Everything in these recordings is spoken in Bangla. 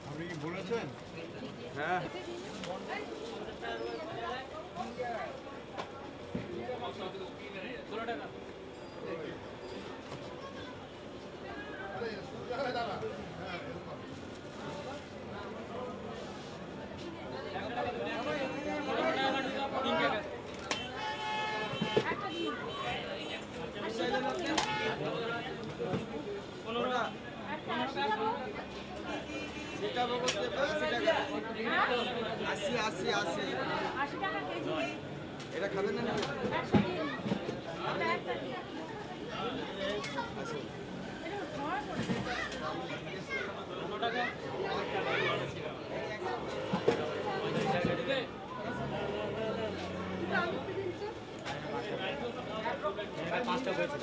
আপনি কি বলেছেন? হ্যাঁ এটা খাবেন না পাঁচটা হয়েছে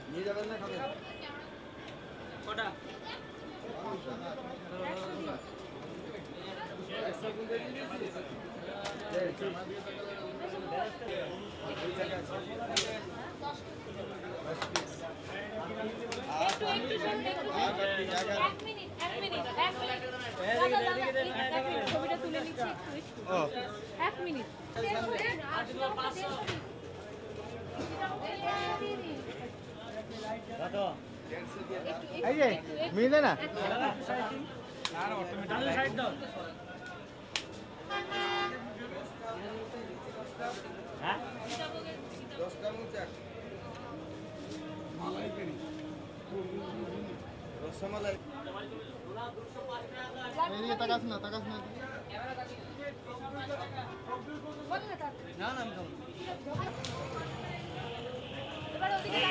নিয়ে যাবেন না খাবেন কটা ছবিটা তুলে নিচ্ছি এক মিনিট এই যে মিলে না রসমালাই তাকাস না তাকাস না না না আমি এবার ওদিকে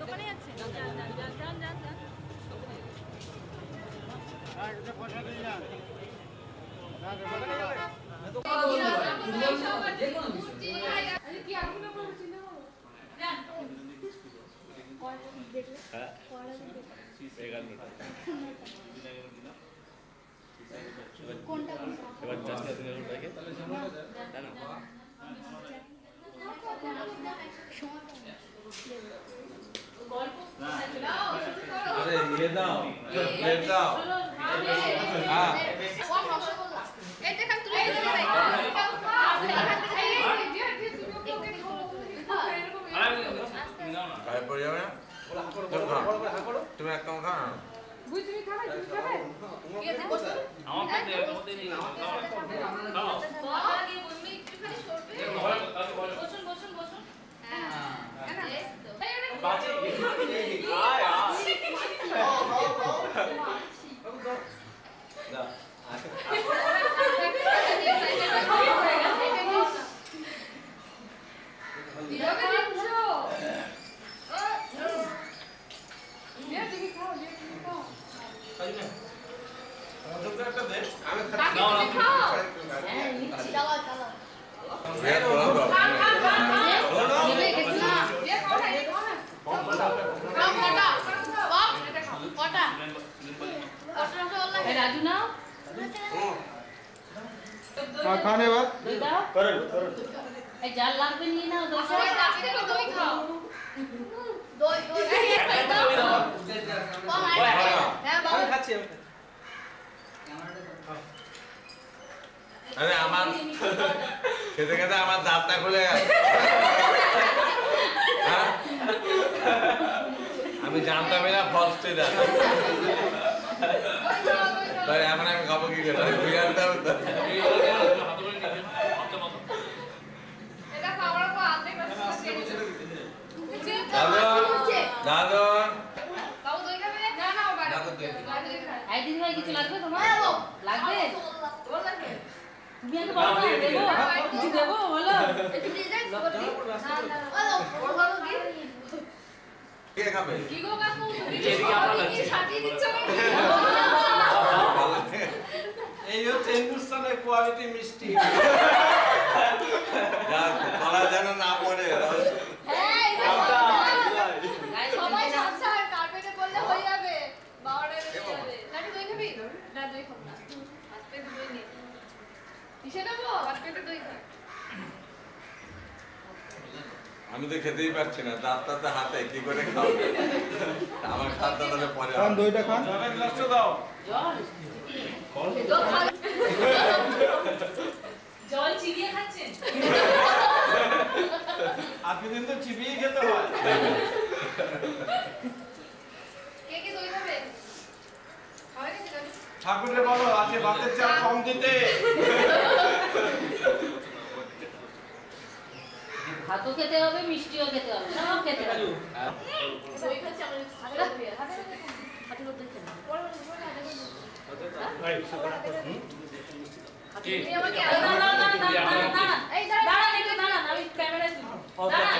দোকানে যাচ্ছেন যান পয়সা দিয়ে যান अरे ये दाओ प्लेट दाओ हां এটা খান তুলে দিতে ভাই গায়ে পড়ে যাবে না তুমি এক কাম খাও বুঝ তুমি খাবে ইয়ে দেখো আমার কাছে তোমাদের নেই আমার খাও খাও আগে বলবি একটুখানি সরবে বসুন হ্যাঁ বাজে আয় না राजू ना खाने बाद करो जाल लाग भी नहीं ना दो से रास्ते में दो ही खाओ दो कौन आया है बाबू खाচ্ছি अरे আমার খেতে খেতে আমার দাঁতটা খুলে গেছে আমি জানতাম না ফার্স্টে দাঁত তাই এখন আমি খাবো কি করে আমি জানতাম তো এটা খাওয়ার পর আধে দাদু বাবু দই খাবে না না ও দাদু দই আই দিদি ভাই কিছু লাগবে তোমার লাগবে তোমার লাগবে তুমি আগে বলো দেবো কিছু দেবো বলো একটু দিয়ে দেন বলো বলো কি কে খাবে কি গো কাকু এদিকে আপনারা কি ছাতি দিচ্ছ এই হচ্ছে হিন্দুস্তানের কোয়ালিটি মিষ্টি যা কলা যেন না পড়ে হ্যাঁ না দই খাবো না আজকে দই নেই কিসে নেবো আজকে দই খাই আমি তো খেতেই পারছি না, দাঁতটাতে হাতে কি করে খাওয়াবে? আমার খাতটা তাহলে পরে খান দইটা খান। জল চিবিয়ে খাচ্ছেন? আপনি কিন্তু চিবিয়ে খেতে হয়। কে কে দই খাবে? খাবে নাকি দই? ঠাকুরে বলো আজকে ভাতের চাল কম দিতে। ভাতও খেতে হবে, মিষ্টিও খেতে হবে, সব খেতে হবে। দই খাচ্ছে আমাদের হাতে দই খেতে হবে। দাঁড়ান একটু দাঁড়ান, আমি ক্যামেরায় তুলবো। দাঁড়ান,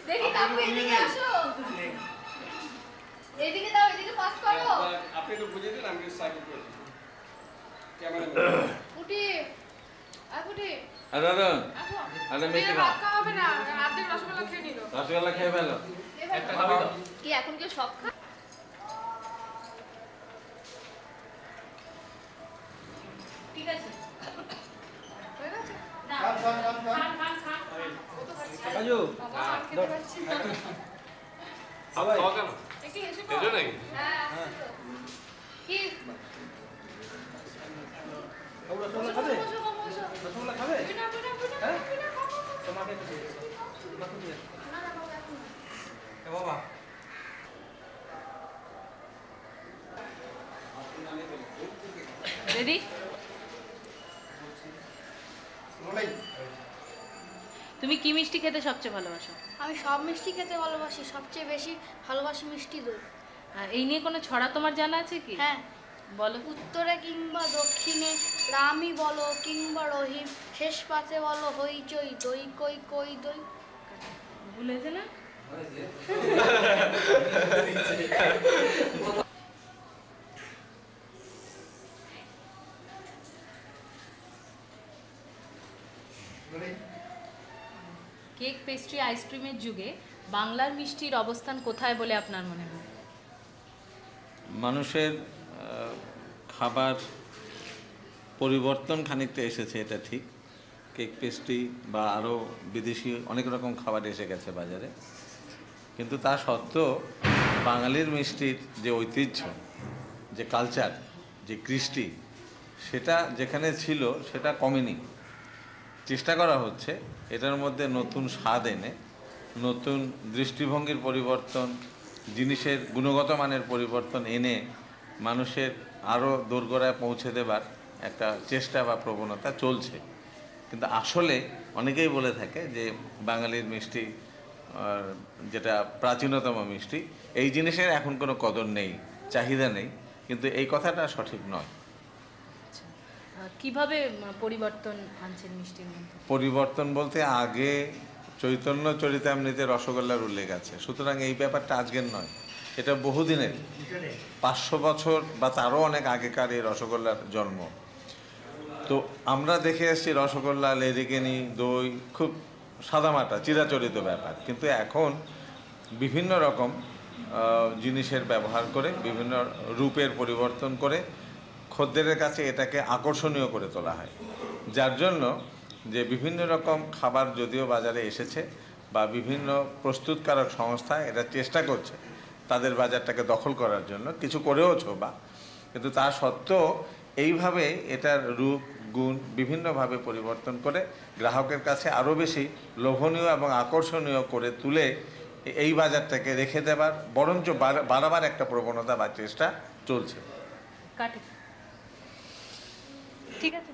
দেখি কাকু এদিকে আসো, এদিকে দাও, এদিকে পাস করো। আপনি একটু বুঝিয়ে দিন, আমি সাইকেল করে ক্যামেরা কুটি কুটি দাদা আসো। আরে মিষ্টি খাও, হবে না, অর্ধেক রসগোল্লা খেয়ে নিল। রসগোল্লা খেয়ে ফেলো। একটা খাবে দাও। কি এখন কি সব খা? ঠিক আছে হয়ে গেছে না খান খান খান ও তো খাচ্ছে আজু বাবা আর খেতে পাচ্ছি না সবাই একটু এসে এজো নাকি? হ্যাঁ কি রসগোল্লা খাবে? বসো বসো রসগোল্লা খাবে? বিনা বিনা বিনা হ্যাঁ? বিনা তোমাকে না না বাবা এখন এ বাবা রেডি তুমি কি মিষ্টি খেতে সবচেয়ে ভালোবাসো? আমি সব মিষ্টি খেতে ভালোবাসি, সবচেয়ে বেশি ভালোবাসি মিষ্টি দই। এই নিয়ে কোনো ছড়া তোমার জানা আছে কি? হ্যাঁ, বলো। উত্তরে কিংবা দক্ষিণে রামই বলো কিংবা রহিম, শেষ পাতে বলো হইচই, দই কই কই দই। ভুলেছে না? কেক, পেস্ট্রি, আইসক্রিমের যুগে বাংলার মিষ্টির অবস্থান কোথায় বলে আপনার মনে হয়? মানুষের খাবার পরিবর্তন খানিকটা এসেছে, এটা ঠিক। কেক, পেস্ট্রি বা আরও বিদেশি অনেক রকম খাবার এসে গেছে বাজারে, কিন্তু তা সত্ত্বেও বাঙালির মিষ্টির যে ঐতিহ্য, যে কালচার, যে কৃষ্টি, সেটা যেখানে ছিল সেটা কমেনি। চেষ্টা করা হচ্ছে এটার মধ্যে নতুন স্বাদ এনে, নতুন দৃষ্টিভঙ্গির পরিবর্তন, জিনিসের গুণগত মানের পরিবর্তন এনে মানুষের আরও দোরগোড়ায় পৌঁছে দেবার একটা চেষ্টা বা প্রবণতা চলছে। কিন্তু আসলে অনেকেই বলে থাকে যে বাঙালির মিষ্টি যেটা প্রাচীনতম মিষ্টি, এই জিনিসের এখন কোনো কদর নেই, চাহিদা নেই, কিন্তু এই কথাটা সঠিক নয়। কিভাবে পরিবর্তন আনছেন মিষ্টির মধ্যে? পরিবর্তন বলতে আগে চৈতন্য চরিতামৃতে রসগোল্লার উল্লেখ আছে, সুতরাং এই ব্যাপারটা আজকের নয়, এটা বহুদিনের, 500 বছর বা তারও অনেক আগেকার এই রসগোল্লার জন্ম। তো আমরা দেখে এসেছি রসগোল্লা, লেডিকেনি, দই খুব সাদামাটা চিরাচরিত ব্যাপার, কিন্তু এখন বিভিন্ন রকম জিনিসের ব্যবহার করে, বিভিন্ন রূপের পরিবর্তন করে খদ্দেরের কাছে এটাকে আকর্ষণীয় করে তোলা হয়, যার জন্য যে বিভিন্ন রকম খাবার যদিও বাজারে এসেছে বা বিভিন্ন প্রস্তুতকারক সংস্থা এটা চেষ্টা করছে তাদের বাজারটাকে দখল করার জন্য, কিছু করেওছো বা, কিন্তু তা সত্ত্বেও এইভাবে এটার রূপ গুণ বিভিন্নভাবে পরিবর্তন করে গ্রাহকের কাছে আরও বেশি লোভনীয় এবং আকর্ষণীয় করে তুলে এই বাজারটাকে রেখে দেবার বরঞ্চ বাড়াবার একটা প্রবণতা বা চেষ্টা চলছে। কাটে, ঠিক আছে।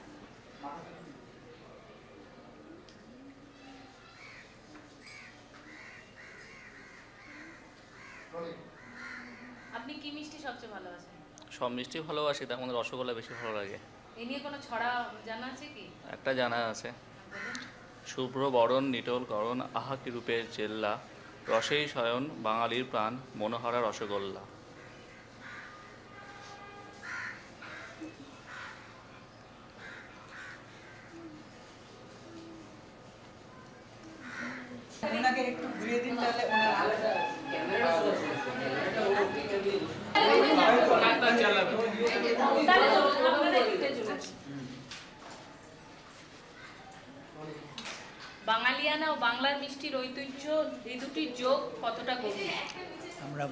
আপনি কি মিষ্টি সবচেয়ে ভালোবাসেন? সব মিষ্টি ভালোবাসি, তার মধ্যে রসগোল্লা বেশি ভালো লাগে। এই নিয়ে কোনো ছড়া জানা আছে কি? একটা জানা আছে, শুভ্র বরণ নিটোল করণ, আহা কি রূপের চেল্লা, রসেই শয়ন বাঙালির প্রাণ মনোহরা রসগোল্লা। ওনাকে একটু ঘুরিয়ে দিন তাহলে ওনার আলাদা বাঙালিয়ানা ও বাংলার মিষ্টির ঐতিহ্য এই দুটির যোগ কতটা গভীর? আমরা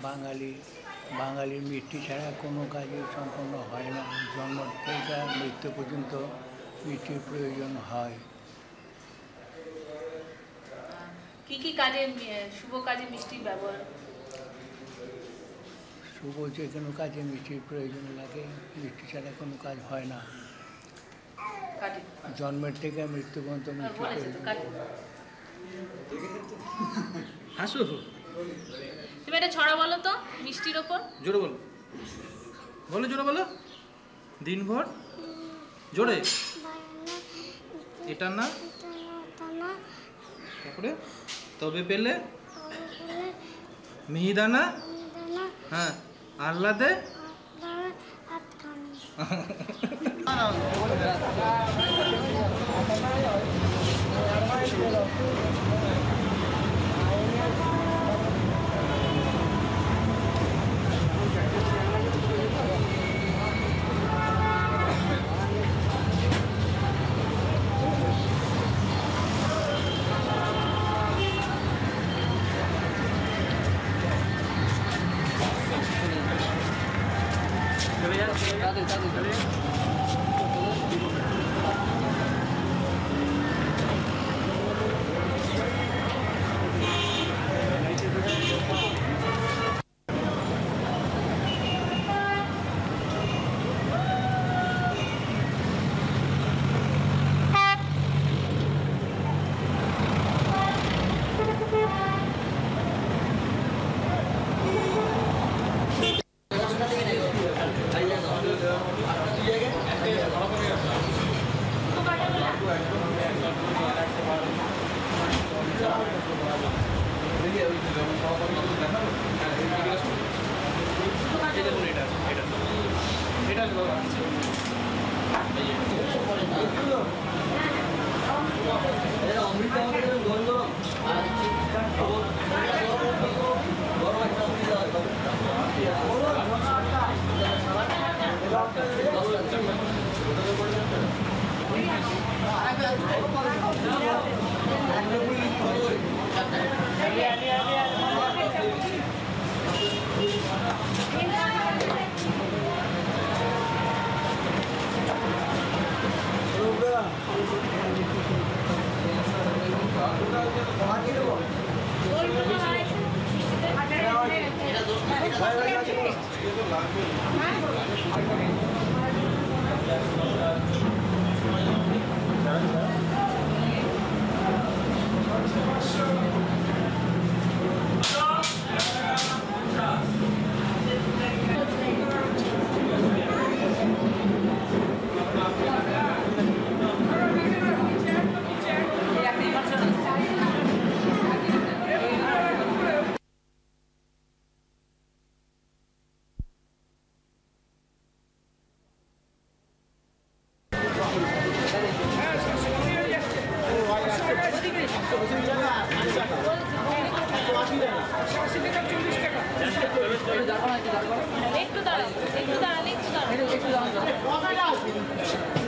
বাঙালির মিষ্টি ছাড়া কোনো কাজই সম্পন্ন হয় না। জন্ম থেকে মৃত্যু পর্যন্ত মিষ্টির প্রয়োজন হয়। কি কি কাজে শুভ কাজে মিষ্টির ব্যবহার? শুভ যে কোনো কাজে মিষ্টির প্রয়োজন লাগে, মিষ্টি ছাড়া কোনো কাজ হয় না। জন্মের থেকে মৃত্যু পর্যন্ত মিষ্টির প্রয়োজন। হাসো তুমি একটা ছড়া বলো তো মিষ্টির ওপর। জোরে বলো, বলো জোরে বলো। দিনভর জোরে, এটা না তারপরে তবে পেলে মিহিদানা, হ্যাঁ আহ্লাদে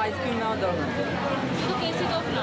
আইসক্রিম নেওয়া দরকার। শুধু কেসি তো না